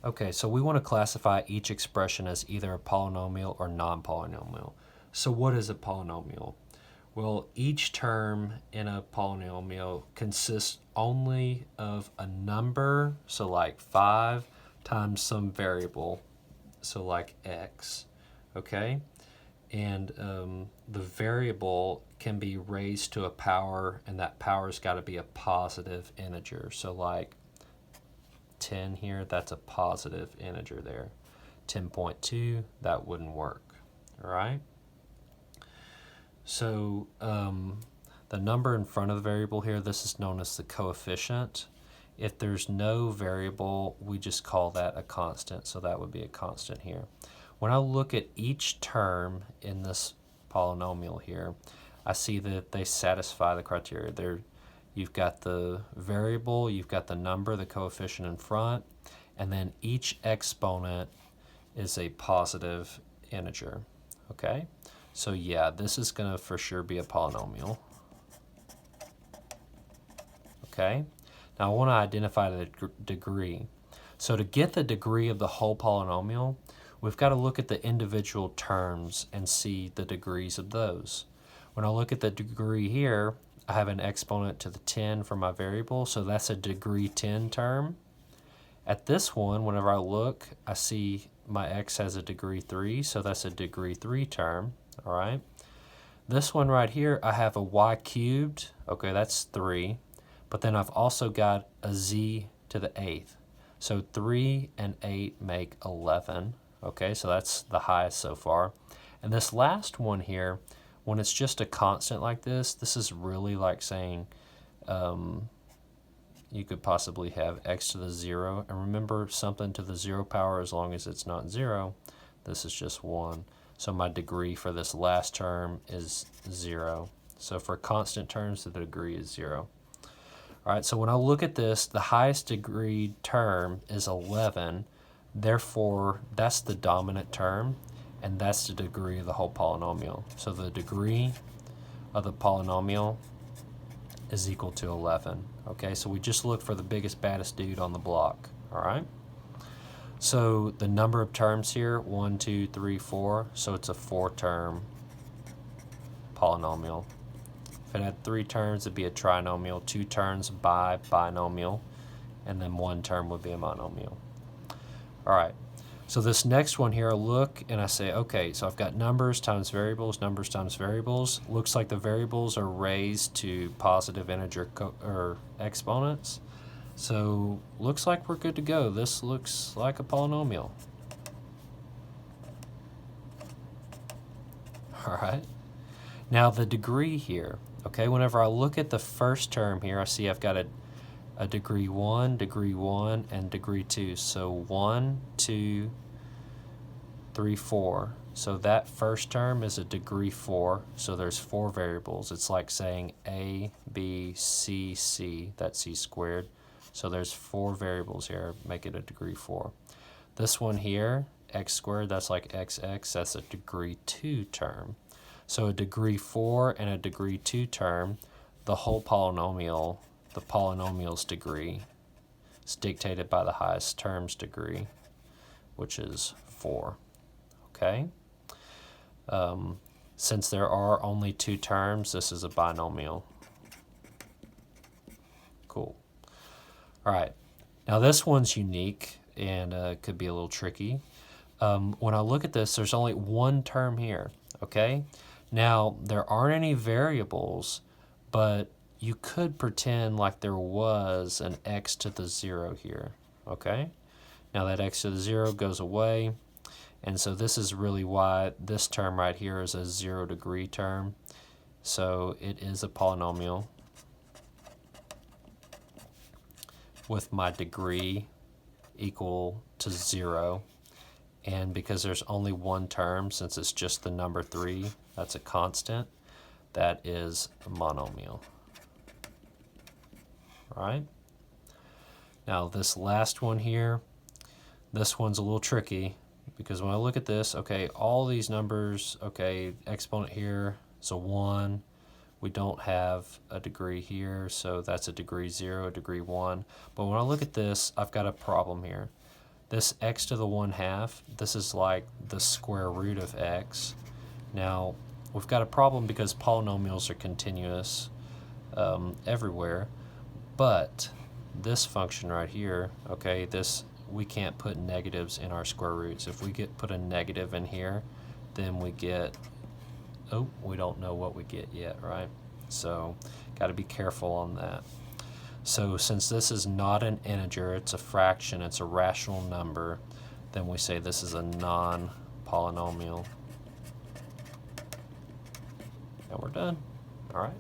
Okay, so we want to classify each expression as either a polynomial or non-polynomial. So what is a polynomial? Well, each term in a polynomial consists only of a number, so like 5 times some variable, so like x, okay? And the variable can be raised to a power, and that power's got to be a positive integer. So like 10 here, that's a positive integer there. 10.2, that wouldn't work, all right? So the number in front of the variable here, this is known as the coefficient. If there's no variable, we just call that a constant, so that would be a constant here. When I look at each term in this polynomial here, I see that they satisfy the criteria. You've got the variable, you've got the number, the coefficient in front, and then each exponent is a positive integer, okay? So yeah, this is going to for sure be a polynomial, okay? Now I want to identify the degree. So to get the degree of the whole polynomial, we've got to look at the individual terms and see the degrees of those. When I look at the degree here, I have an exponent to the 10 for my variable, so that's a degree 10 term. At this one, whenever I look, I see my x has a degree 3, so that's a degree 3 term, all right? This one right here, I have a y cubed, okay, that's 3, but then I've also got a z to the 8th. So 3 and 8 make 11, okay, so that's the highest so far. And this last one here, when it's just a constant like this is really like saying you could possibly have x to the 0. And remember, something to the 0 power, as long as it's not 0, this is just 1. So my degree for this last term is 0. So for constant terms, the degree is 0. All right, so when I look at this, the highest degree term is 11. Therefore, that's the dominant term, and that's the degree of the whole polynomial. So the degree of the polynomial is equal to 11. Okay, so we just look for the biggest, baddest dude on the block. All right. So the number of terms here, 1, 2, 3, 4. So it's a 4-term polynomial. If it had 3 terms, it'd be a trinomial. 2 terms, binomial. And then 1 term would be a monomial. All right. So this next one here, I look and I say, okay, so I've got numbers times variables, numbers times variables. Looks like the variables are raised to positive integer or exponents. So looks like we're good to go. This looks like a polynomial. All right. Now the degree here, okay, whenever I look at the first term here, I see I've got a degree 1, and degree 2. So 1, 2, 3, 4. So that first term is a degree 4. So there's 4 variables. It's like saying A, B, C, C. That's C squared. So there's 4 variables here, make it a degree 4. This one here, x squared, that's like xx. That's a degree 2 term. So a degree 4 and a degree 2 term, the whole polynomial, the polynomial's degree is dictated by the highest term's degree, which is 4. Okay? Since there are only 2 terms, this is a binomial. Cool. All right. Now this one's unique and could be a little tricky. When I look at this, there's only 1 term here. Okay? Now, there aren't any variables, but you could pretend like there was an x to the 0 here, okay? Now that x to the 0 goes away, and so this is really why this term right here is a 0 degree term. So it is a polynomial with my degree equal to 0. And because there's only 1 term, since it's just the number 3, that's a constant, that is a monomial. All right? Now this last one here, this one's a little tricky because when I look at this, okay, all these numbers, okay, exponent here is a 1. We don't have a degree here, so that's a degree 0, a degree 1. But when I look at this, I've got a problem here. This x to the 1/2, this is like the square root of x. Now, we've got a problem because polynomials are continuous everywhere, but this function right here, okay, this, we can't put negatives in our square roots. If we put a negative in here, then we get, oh, we don't know what we get yet, right? So, got to be careful on that. So since this is not an integer, it's a fraction, it's a rational number, then we say this is a non-polynomial. And we're done. All right.